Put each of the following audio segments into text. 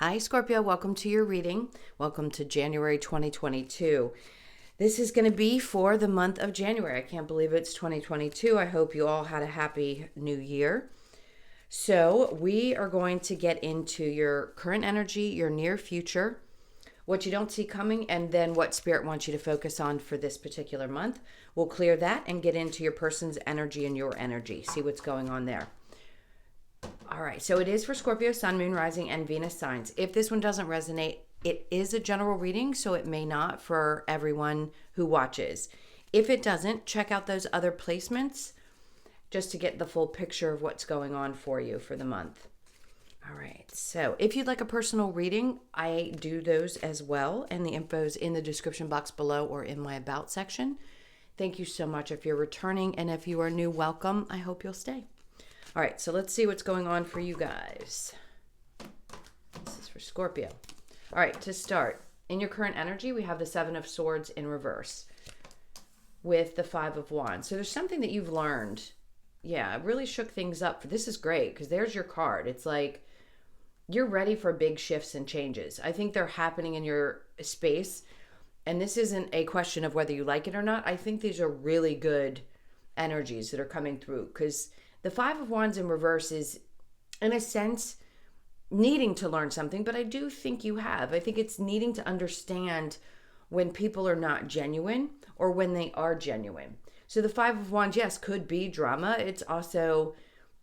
Hi, Scorpio. Welcome to your reading. Welcome to January 2022. This is going to be for the month of January. I can't believe it's 2022. I hope you all had a happy new year. So, we are going to get into your current energy, your near future, what you don't see coming, and then what Spirit wants you to focus on for this particular month. We'll clear that and get into your person's energy and your energy. See what's going on there. All right, so it is for Scorpio, Sun, Moon, Rising, and Venus signs. If this one doesn't resonate, it is a general reading, so it may not for everyone who watches. If it doesn't, check out those other placements just to get the full picture of what's going on for you for the month. All right, so if you'd like a personal reading, I do those as well, and the info's in the description box below or in my About section. Thank you so much if you're returning, and if you are new, welcome. I hope you'll stay. All right, so let's see what's going on for you guys. This is for Scorpio. All right, to start, in your current energy, we have the Seven of Swords in reverse with the Five of Wands. So there's something that you've learned. Yeah, it really shook things up. This is great because there's your card. It's like you're ready for big shifts and changes. I think they're happening in your space, and this isn't a question of whether you like it or not. I think these are really good energies that are coming through because the Five of Wands in reverse is, in a sense, needing to learn something, but I do think you have. I think it's needing to understand when people are not genuine or when they are genuine. So the Five of Wands, yes, could be drama. It's also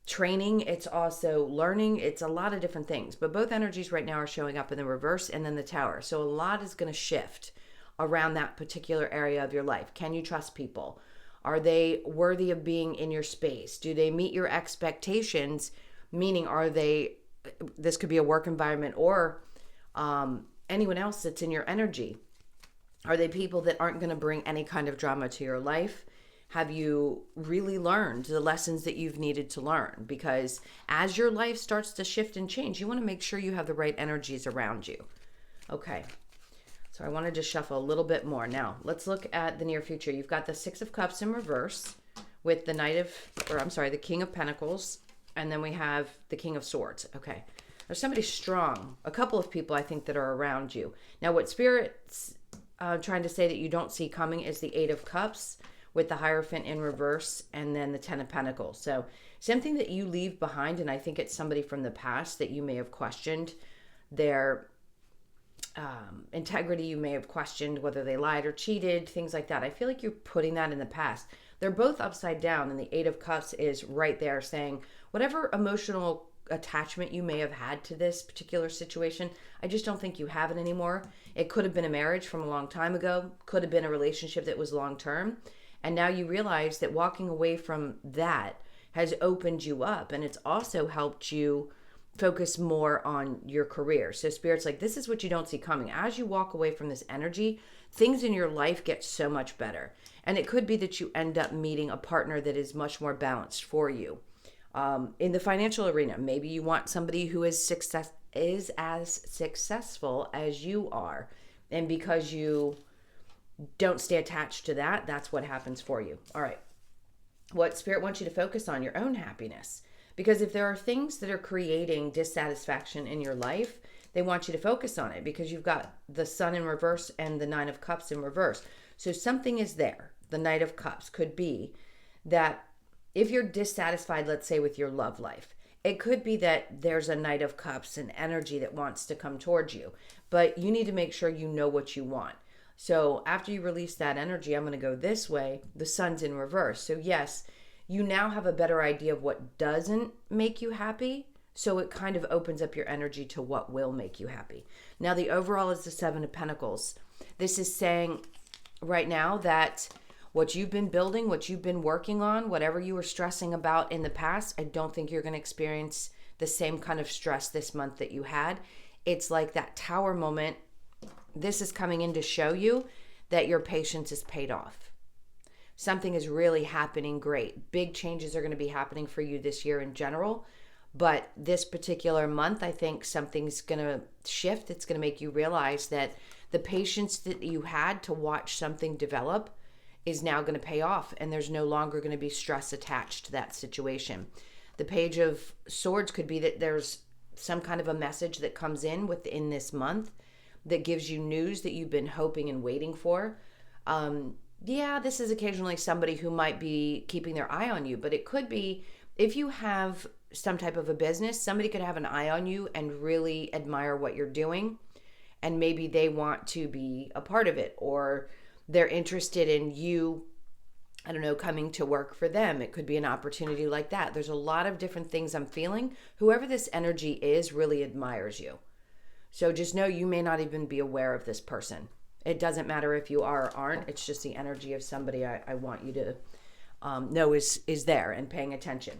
training. It's also learning. It's a lot of different things. But both energies right now are showing up in the reverse and then the Tower. So a lot is going to shift around that particular area of your life. Can you trust people? Are they worthy of being in your space? Do they meet your expectations? Meaning, this could be a work environment or anyone else that's in your energy. Are they people that aren't going to bring any kind of drama to your life? Have you really learned the lessons that you've needed to learn? Because as your life starts to shift and change, you want to make sure you have the right energies around you. Okay. So I want to just shuffle a little bit more. Now, let's look at the near future. You've got the Six of Cups in reverse with the King of Pentacles, and then we have the King of Swords. Okay. There's somebody strong, a couple of people I think that are around you. Now, what Spirit's trying to say that you don't see coming is the Eight of Cups with the Hierophant in reverse and then the Ten of Pentacles. So something that you leave behind, and I think it's somebody from the past that you may have questioned their integrity. You may have questioned whether they lied or cheated, things like that. I feel like you're putting that in the past. They're both upside down, and the Eight of Cups is right there saying whatever emotional attachment you may have had to this particular situation, I just don't think you have it anymore. It could have been a marriage from a long time ago, could have been a relationship that was long term, and now you realize that walking away from that has opened you up, and it's also helped you focus more on your career. So Spirit's like, this is what you don't see coming. As you walk away from this energy, things in your life get so much better. And it could be that you end up meeting a partner that is much more balanced for you. In the financial arena, maybe you want somebody who is as successful as you are. And because you don't stay attached to that, that's what happens for you. All right. What Spirit wants you to focus on, your own happiness. Because if there are things that are creating dissatisfaction in your life, they want you to focus on it because you've got the Sun in reverse and the Nine of Cups in reverse. So something is there. The Knight of Cups could be that if you're dissatisfied, let's say with your love life, it could be that there's a Knight of Cups, an energy that wants to come towards you. But you need to make sure you know what you want. So after you release that energy, I'm going to go this way. The Sun's in reverse. So yes, you now have a better idea of what doesn't make you happy. So it kind of opens up your energy to what will make you happy. Now, the overall is the Seven of Pentacles. This is saying right now that what you've been building, what you've been working on, whatever you were stressing about in the past, I don't think you're going to experience the same kind of stress this month that you had. It's like that Tower moment. This is coming in to show you that your patience is paid off. Something is really happening great. Big changes are going to be happening for you this year in general. But this particular month, I think something's going to shift. It's going to make you realize that the patience that you had to watch something develop is now going to pay off. And there's no longer going to be stress attached to that situation. The Page of Swords could be that there's some kind of a message that comes in within this month that gives you news that you've been hoping and waiting for. Yeah, this is occasionally somebody who might be keeping their eye on you, but it could be if you have some type of a business, somebody could have an eye on you and really admire what you're doing. And maybe they want to be a part of it, or they're interested in you, I don't know, coming to work for them. It could be an opportunity like that. There's a lot of different things I'm feeling. Whoever this energy is really admires you. So just know you may not even be aware of this person. It doesn't matter if you are or aren't. It's just the energy of somebody I want you to know is there and paying attention.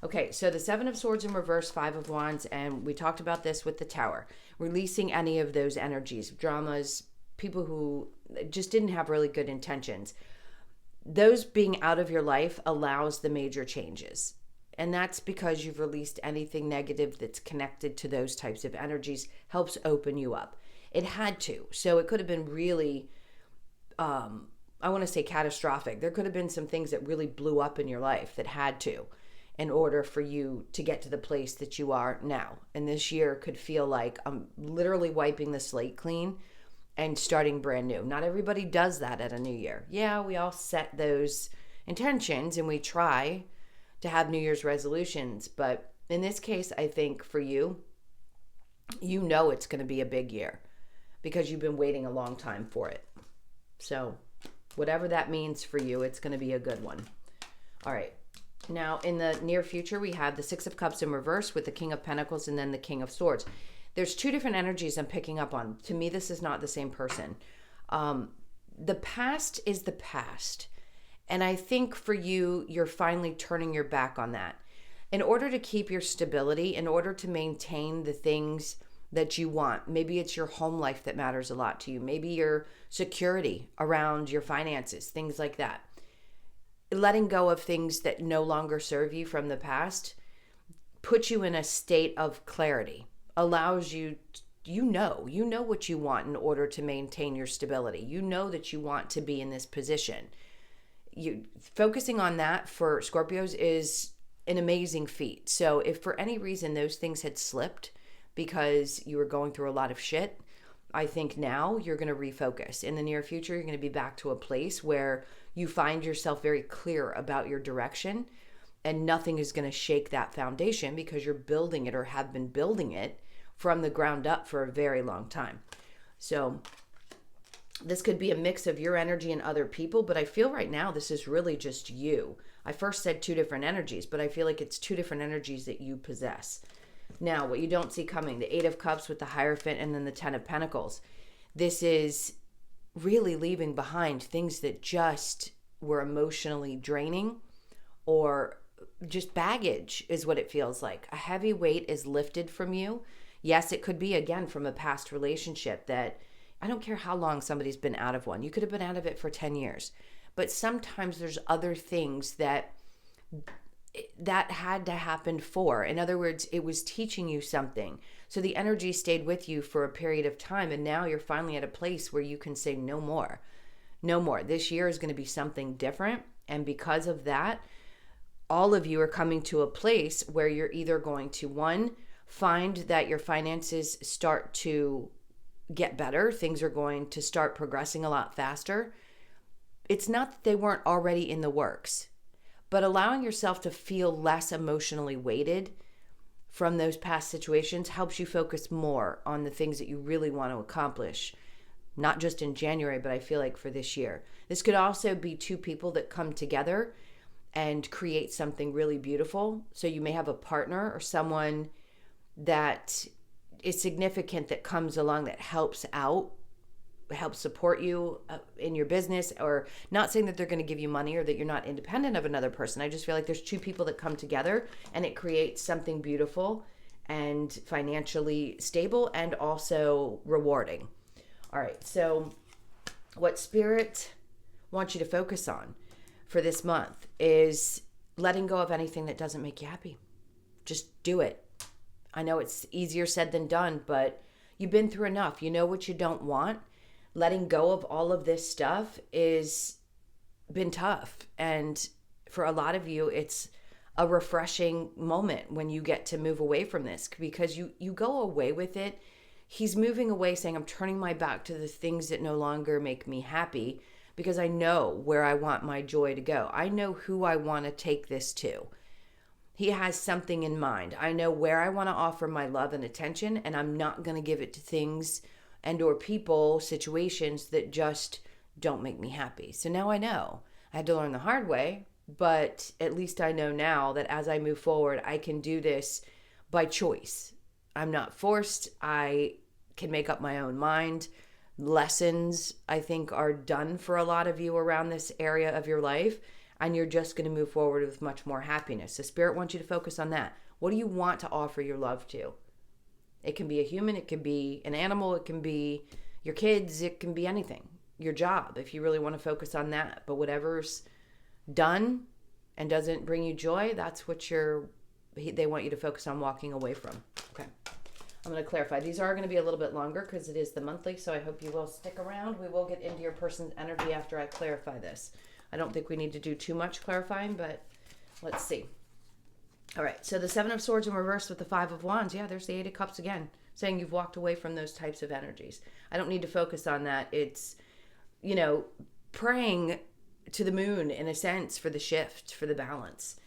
Okay, so the Seven of Swords in reverse, Five of Wands, and we talked about this with the Tower. Releasing any of those energies, dramas, people who just didn't have really good intentions. Those being out of your life allows the major changes. And that's because you've released anything negative that's connected to those types of energies, helps open you up. It had to. So it could have been really, I want to say catastrophic. There could have been some things that really blew up in your life that had to, in order for you to get to the place that you are now. And this year could feel like I'm literally wiping the slate clean and starting brand new. Not everybody does that at a new year. Yeah, we all set those intentions and we try to have New Year's resolutions. But in this case, I think for you, you know it's going to be a big year because you've been waiting a long time for it. So whatever that means for you, it's going to be a good one. All right. Now, in the near future, we have the Six of Cups in reverse with the King of Pentacles and then the King of Swords. There's two different energies I'm picking up on. To me, this is not the same person. The past is the past. And I think for you, you're finally turning your back on that. In order to keep your stability, in order to maintain the things that you want, maybe it's your home life that matters a lot to you. Maybe your security around your finances, things like that. Letting go of things that no longer serve you from the past puts you in a state of clarity, allows you, you know what you want in order to maintain your stability. You know that you want to be in this position. You focusing on that for Scorpios is an amazing feat. So if for any reason those things had slipped because you were going through a lot of shit, I think now you're going to refocus. In the near future, you're going to be back to a place where you find yourself very clear about your direction, and nothing is going to shake that foundation because you're building it or have been building it from the ground up for a very long time. So this could be a mix of your energy and other people, but I feel right now this is really just you. I first said two different energies, but I feel like it's two different energies that you possess. Now, what you don't see coming, the Eight of Cups with the Hierophant and then the Ten of Pentacles. This is really leaving behind things that just were emotionally draining, or just baggage is what it feels like. A heavy weight is lifted from you. Yes, it could be, again, from a past relationship that I don't care how long somebody's been out of one. You could have been out of it for 10 years. But sometimes there's other things that had to happen for. In other words, it was teaching you something. So the energy stayed with you for a period of time, and now you're finally at a place where you can say no more. No more. This year is going to be something different. And because of that, all of you are coming to a place where you're either going to, one, find that your finances start to get better. Things are going to start progressing a lot faster. It's not that they weren't already in the works, but allowing yourself to feel less emotionally weighted from those past situations helps you focus more on the things that you really want to accomplish, not just in January, but I feel like for this year. This could also be two people that come together and create something really beautiful. So you may have a partner or someone that is significant that comes along that helps out, help support you in your business, or not saying that they're going to give you money or that you're not independent of another person. I just feel like there's two people that come together and it creates something beautiful and financially stable and also rewarding. All right. So what Spirit wants you to focus on for this month is letting go of anything that doesn't make you happy. Just do it. I know it's easier said than done, but you've been through enough. You know what you don't want. Letting go of all of this stuff is been tough. And for a lot of you, it's a refreshing moment when you get to move away from this, because you go away with it. He's moving away saying, I'm turning my back to the things that no longer make me happy, because I know where I want my joy to go. I know who I want to take this to. He has something in mind. I know where I want to offer my love and attention, and I'm not going to give it to things and or people, situations that just don't make me happy. So now I know. I had to learn the hard way, but at least I know now that as I move forward, I can do this by choice. I'm not forced. I can make up my own mind. Lessons, I think, are done for a lot of you around this area of your life, and you're just going to move forward with much more happiness. So Spirit wants you to focus on that. What do you want to offer your love to? It can be a human, it can be an animal, it can be your kids, it can be anything. Your job, if you really want to focus on that. But whatever's done and doesn't bring you joy, that's what they want you to focus on walking away from. Okay. I'm going to clarify. These are going to be a little bit longer because it is the monthly, so I hope you will stick around. We will get into your person's energy after I clarify this. I don't think we need to do too much clarifying, but let's see. All right, so the Seven of Swords in reverse with the Five of Wands. Yeah, there's the Eight of Cups again, saying you've walked away from those types of energies. I don't need to focus on that. It's, praying to the moon, in a sense, for the shift, for the balance.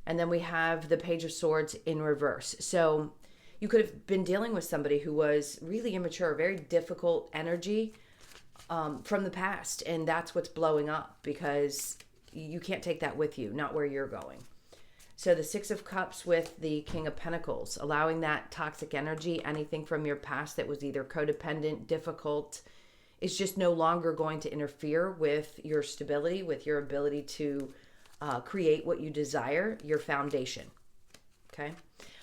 And then we have the Page of Swords in reverse. So you could have been dealing with somebody who was really immature, very difficult energy from the past. And that's what's blowing up, because you can't take that with you, not where you're going. So the Six of Cups with the King of Pentacles, allowing that toxic energy, anything from your past that was either codependent, difficult, is just no longer going to interfere with your stability, with your ability to create what you desire, your foundation. Okay.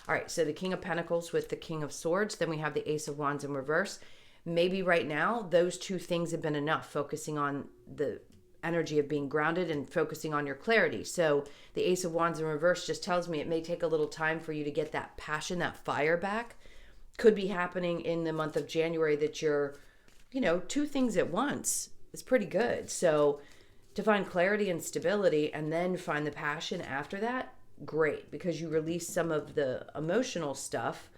All right. So the King of Pentacles with the King of Swords. Then we have the Ace of Wands in reverse. Maybe right now, those two things have been enough, focusing on the energy of being grounded and focusing on your clarity. So the Ace of Wands in reverse just tells me it may take a little time for you to get that passion, that fire back. Could be happening in the month of January that you're, two things at once is pretty good. So to find clarity and stability and then find the passion after that, great, because you release some of the emotional stuff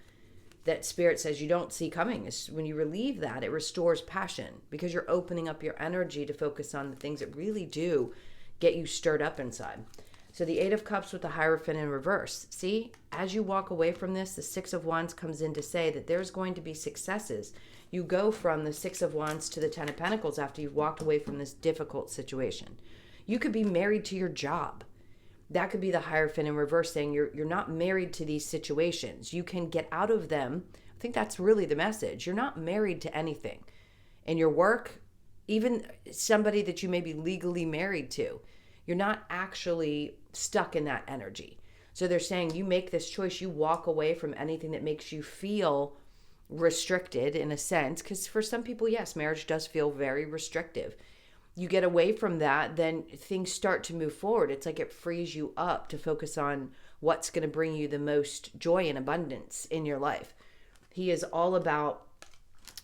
that Spirit says you don't see coming. When you relieve that, it restores passion, because you're opening up your energy to focus on the things that really do get you stirred up inside. So the Eight of Cups with the Hierophant in reverse. See, as you walk away from this, the Six of Wands comes in to say that there's going to be successes. You go from the Six of Wands to the Ten of Pentacles after you've walked away from this difficult situation. You could be married to your job. That could be the Hierophant in reverse, saying you're not married to these situations. You can get out of them. I think that's really the message. You're not married to anything. In your work, even somebody that you may be legally married to, you're not actually stuck in that energy. So they're saying you make this choice, you walk away from anything that makes you feel restricted in a sense, because for some people, yes, marriage does feel very restrictive. You get away from that, then things start to move forward. It's like it frees you up to focus on what's going to bring you the most joy and abundance in your life. He is all about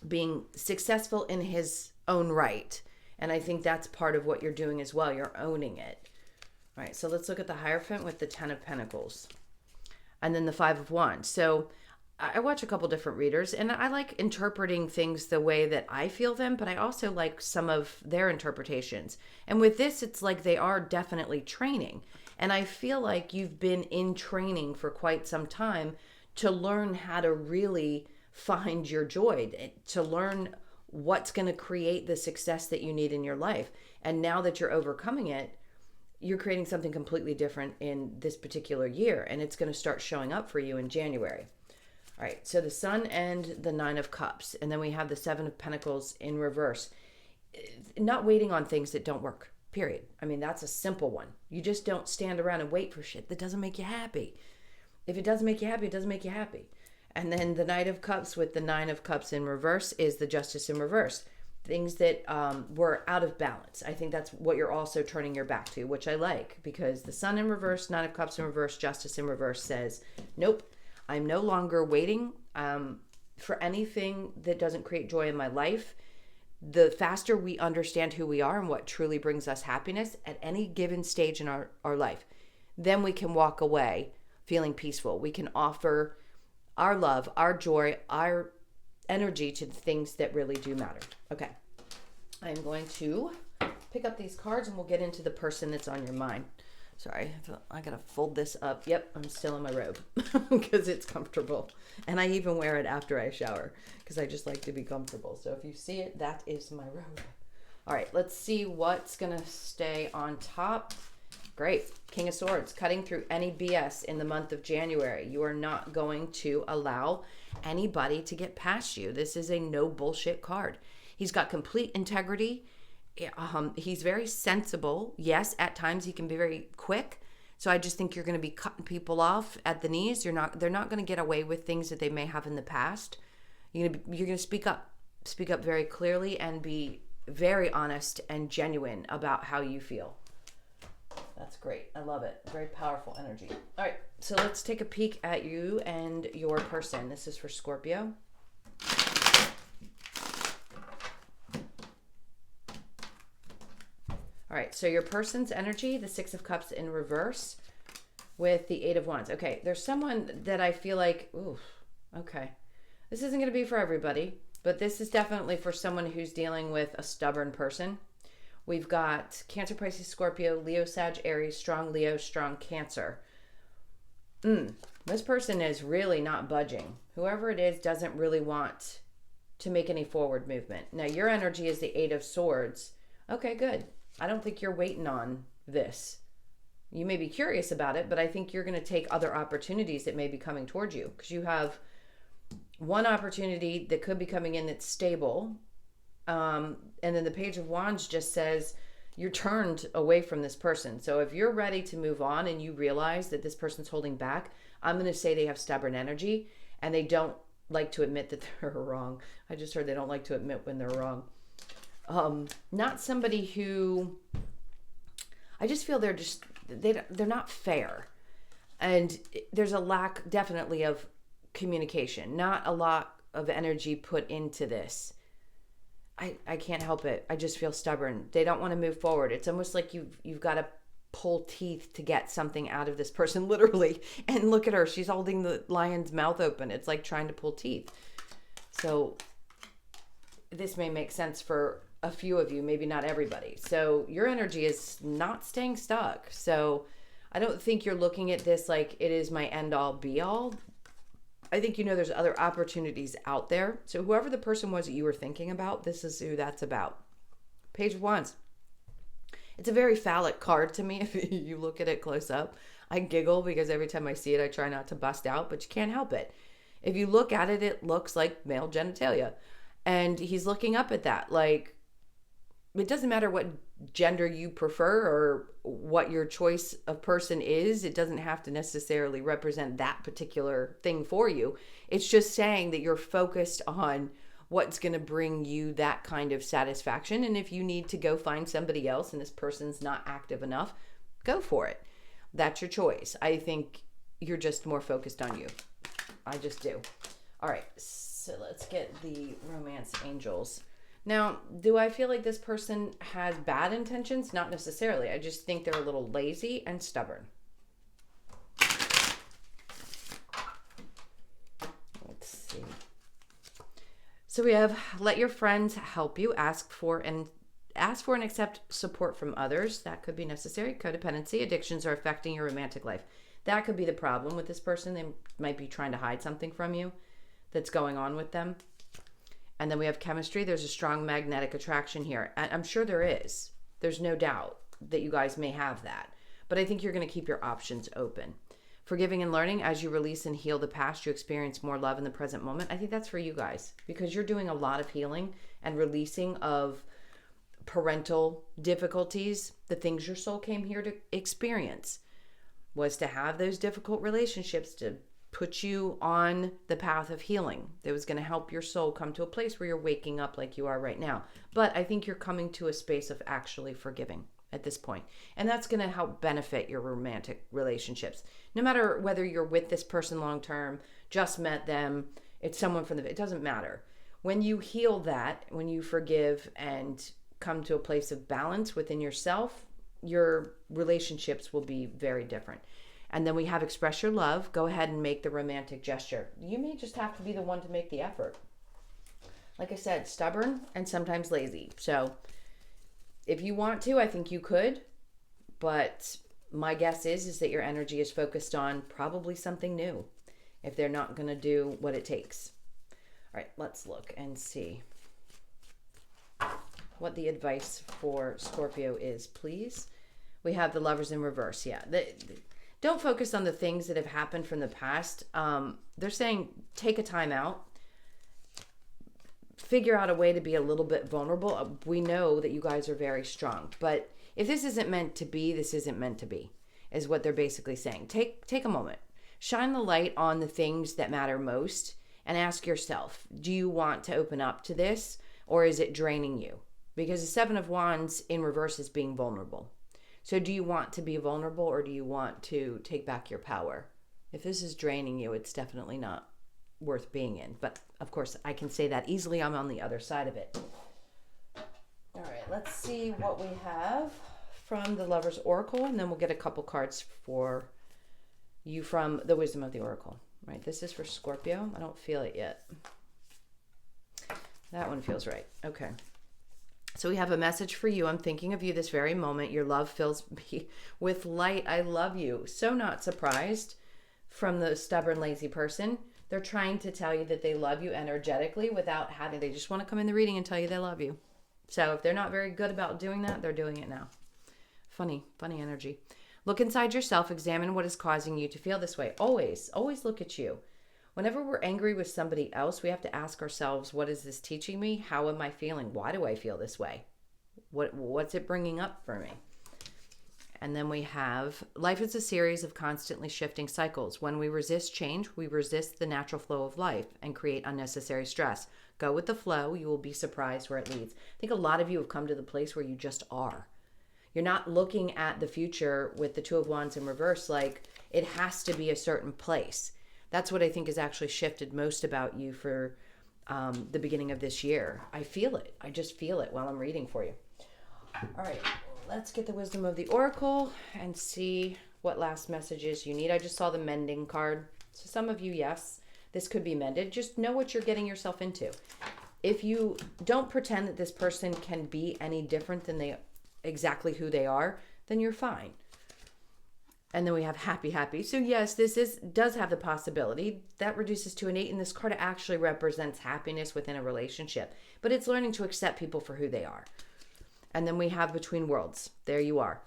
being successful in his own right. And I think that's part of what you're doing as well. You're owning it. All right, so let's look at the Hierophant with the Ten of Pentacles. And then the Five of Wands. So I watch a couple different readers, and I like interpreting things the way that I feel them, but I also like some of their interpretations. And with this, it's like they are definitely training. And I feel like you've been in training for quite some time to learn how to really find your joy, to learn what's going to create the success that you need in your life. And now that you're overcoming it, you're creating something completely different in this particular year, and it's going to start showing up for you in January. All right, so the Sun and the Nine of Cups, and then we have the Seven of Pentacles in reverse. Not waiting on things that don't work, period. I mean, that's a simple one. You just don't stand around and wait for shit that doesn't make you happy. If it doesn't make you happy, it doesn't make you happy. And then the Knight of Cups with the Nine of Cups in reverse is the Justice in reverse. Things that were out of balance. I think that's what you're also turning your back to, which I like, because the Sun in reverse, Nine of Cups in reverse, Justice in reverse says, nope, I'm no longer waiting for anything that doesn't create joy in my life. The faster we understand who we are and what truly brings us happiness at any given stage in our life, then we can walk away feeling peaceful. We can offer our love, our joy, our energy to the things that really do matter. Okay. I'm going to pick up these cards and we'll get into the person that's on your mind. Sorry, I gotta fold this up. Yep, I'm still in my robe because it's comfortable. And I even wear it after I shower because I just like to be comfortable. So if you see it, that is my robe. All right, let's see what's gonna stay on top. Great. King of Swords, cutting through any BS in the month of January. You are not going to allow anybody to get past you. This is a no bullshit card. He's got complete integrity. He's very sensible. Yes, at times he can be very quick. So I just think you're going to be cutting people off at the knees. They're not going to get away with things that they may have in the past. You're going to speak up very clearly and be very honest and genuine about how you feel. That's great. I love it. Very powerful energy. All right, so let's take a peek at you and your person. This is for Scorpio. All right, so your person's energy, the Six of Cups in reverse with the Eight of Wands. Okay, there's someone that I feel like, ooh, okay. This isn't going to be for everybody, but this is definitely for someone who's dealing with a stubborn person. We've got Cancer, Pisces, Scorpio, Leo, Sag, Aries, strong Leo, strong Cancer. This person is really not budging. Whoever it is doesn't really want to make any forward movement. Now, your energy is the Eight of Swords. Okay, good. I don't think you're waiting on this. You may be curious about it, but I think you're going to take other opportunities that may be coming towards you because you have one opportunity that could be coming in that's stable. And then the Page of Wands just says you're turned away from this person. So if you're ready to move on and you realize that this person's holding back, I'm going to say they have stubborn energy and they don't like to admit that they're wrong. I just heard they don't like to admit when they're wrong. Not somebody who, I just feel they're not fair. And there's a lack definitely of communication, not a lot of energy put into this. I can't help it. I just feel stubborn. They don't want to move forward. It's almost like you've got to pull teeth to get something out of this person, literally. And look at her. She's holding the lion's mouth open. It's like trying to pull teeth. So this may make sense for a few of you, maybe not everybody. So your energy is not staying stuck. So I don't think you're looking at this like it is my end all be all. I think there's other opportunities out there. So whoever the person was that you were thinking about, this is who that's about. Page of Wands. It's a very phallic card to me if you look at it close up. I giggle because every time I see it, I try not to bust out, but you can't help it. If you look at it, it looks like male genitalia. And he's looking up at that. Like, it doesn't matter what gender you prefer or what your choice of person is. It doesn't have to necessarily represent that particular thing for you. It's just saying that you're focused on what's going to bring you that kind of satisfaction. And if you need to go find somebody else and this person's not active enough, go for it. That's your choice. I think you're just more focused on you. I just do. All right, so let's get the romance angels. Now, do I feel like this person has bad intentions? Not necessarily. I just think they're a little lazy and stubborn. Let's see. So we have let your friends help you, ask for and accept support from others. That could be necessary. Codependency, addictions are affecting your romantic life. That could be the problem with this person. They might be trying to hide something from you that's going on with them. And then we have chemistry. There's a strong magnetic attraction here. And I'm sure there is. There's no doubt that you guys may have that. But I think you're going to keep your options open. Forgiving and learning. As you release and heal the past, you experience more love in the present moment. I think that's for you guys because you're doing a lot of healing and releasing of parental difficulties. The things your soul came here to experience was to have those difficult relationships, to put you on the path of healing that was going to help your soul come to a place where you're waking up like you are right now. But I think you're coming to a space of actually forgiving at this point. And that's going to help benefit your romantic relationships. No matter whether you're with this person long term, just met them, it's someone from it doesn't matter. When you heal that, when you forgive and come to a place of balance within yourself, your relationships will be very different. And then we have express your love. Go ahead and make the romantic gesture. You may just have to be the one to make the effort. Like I said, stubborn and sometimes lazy. So if you want to, I think you could. But my guess is that your energy is focused on probably something new if they're not going to do what it takes. All right, let's look and see what the advice for Scorpio is, please. We have the Lovers in reverse. Yeah. Don't focus on the things that have happened from the past. They're saying take a time out. Figure out a way to be a little bit vulnerable. We know that you guys are very strong. But if this isn't meant to be, this isn't meant to be, is what they're basically saying. Take a moment. Shine the light on the things that matter most and ask yourself, do you want to open up to this or is it draining you? Because the Seven of Wands in reverse is being vulnerable. So do you want to be vulnerable or do you want to take back your power? If this is draining you, it's definitely not worth being in. But of course, I can say that easily. I'm on the other side of it. All right, let's see what we have from the Lover's Oracle, and then we'll get a couple cards for you from the Wisdom of the Oracle. Right, this is for Scorpio. I don't feel it yet. That one feels right. Okay. So we have a message for you. I'm thinking of you this very moment. Your love fills me with light. I love you. So not surprised from the stubborn, lazy person. They're trying to tell you that they love you energetically without having, they just want to come in the reading and tell you they love you. So if they're not very good about doing that, they're doing it now. Funny energy. Look inside yourself. Examine what is causing you to feel this way. Always look at you. Whenever we're angry with somebody else, we have to ask ourselves, what is this teaching me? How am I feeling? Why do I feel this way? What's it bringing up for me? And then we have, life is a series of constantly shifting cycles. When we resist change, we resist the natural flow of life and create unnecessary stress. Go with the flow. You will be surprised where it leads. I think a lot of you have come to the place where you just are. You're not looking at the future with the Two of Wands in reverse like it has to be a certain place. That's what I think has actually shifted most about you for the beginning of this year. I feel it. I just feel it while I'm reading for you. All right, let's get the Wisdom of the Oracle and see what last messages you need. I just saw the mending card. So some of you, yes, this could be mended. Just know what you're getting yourself into. If you don't pretend that this person can be any different than exactly who they are, then you're fine. And then we have happy. So yes, does have the possibility. That reduces to an 8, and this card actually represents happiness within a relationship. But it's learning to accept people for who they are. And then we have Between Worlds. There you are.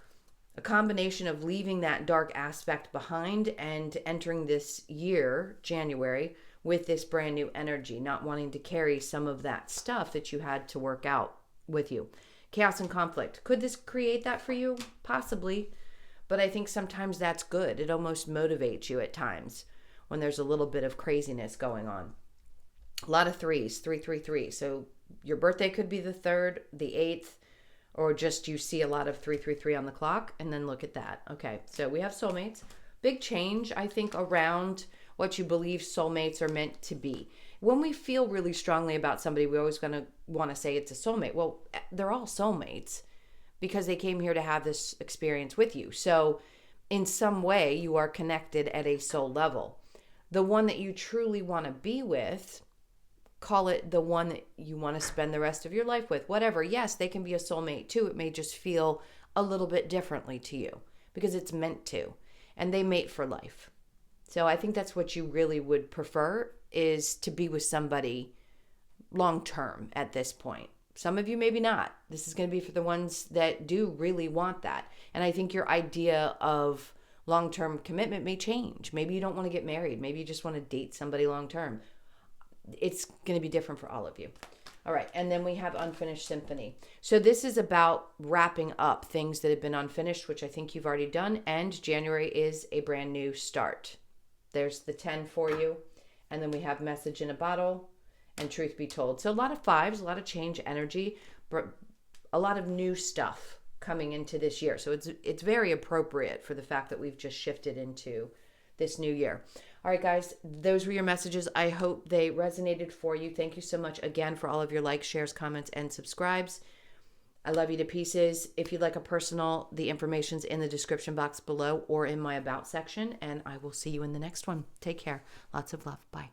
A combination of leaving that dark aspect behind and entering this year, January, with this brand new energy, not wanting to carry some of that stuff that you had to work out with you. Chaos and conflict. Could this create that for you? Possibly. But I think sometimes that's good. It almost motivates you at times when there's a little bit of craziness going on. A lot of threes, 333. So your birthday could be the 3rd, the 8th, or just you see a lot of 333 on the clock, and then look at that. Okay, so we have soulmates. Big change, I think, around what you believe soulmates are meant to be. When we feel really strongly about somebody, we're always going to want to say it's a soulmate. Well, they're all soulmates because they came here to have this experience with you. So in some way, you are connected at a soul level. The one that you truly want to be with, call it the one that you want to spend the rest of your life with, whatever. Yes, they can be a soulmate too. It may just feel a little bit differently to you because it's meant to, and they mate for life. So I think that's what you really would prefer, is to be with somebody long term at this point. Some of you maybe not. This is going to be for the ones that do really want that. And I think your idea of long-term commitment may change. Maybe you don't want to get married. Maybe you just want to date somebody long-term. It's going to be different for all of you. All right. And then we have Unfinished Symphony. So this is about wrapping up things that have been unfinished, which I think you've already done. And January is a brand new start. There's the 10 for you. And then we have Message in a Bottle and Truth Be Told. So a lot of 5s, a lot of change energy, but a lot of new stuff coming into this year. So it's very appropriate for the fact that we've just shifted into this new year. All right, guys, those were your messages. I hope they resonated for you. Thank you so much again for all of your likes, shares, comments, and subscribes. I love you to pieces. If you'd like a personal, the information's in the description box below or in my about section. And I will see you in the next one. Take care. Lots of love. Bye.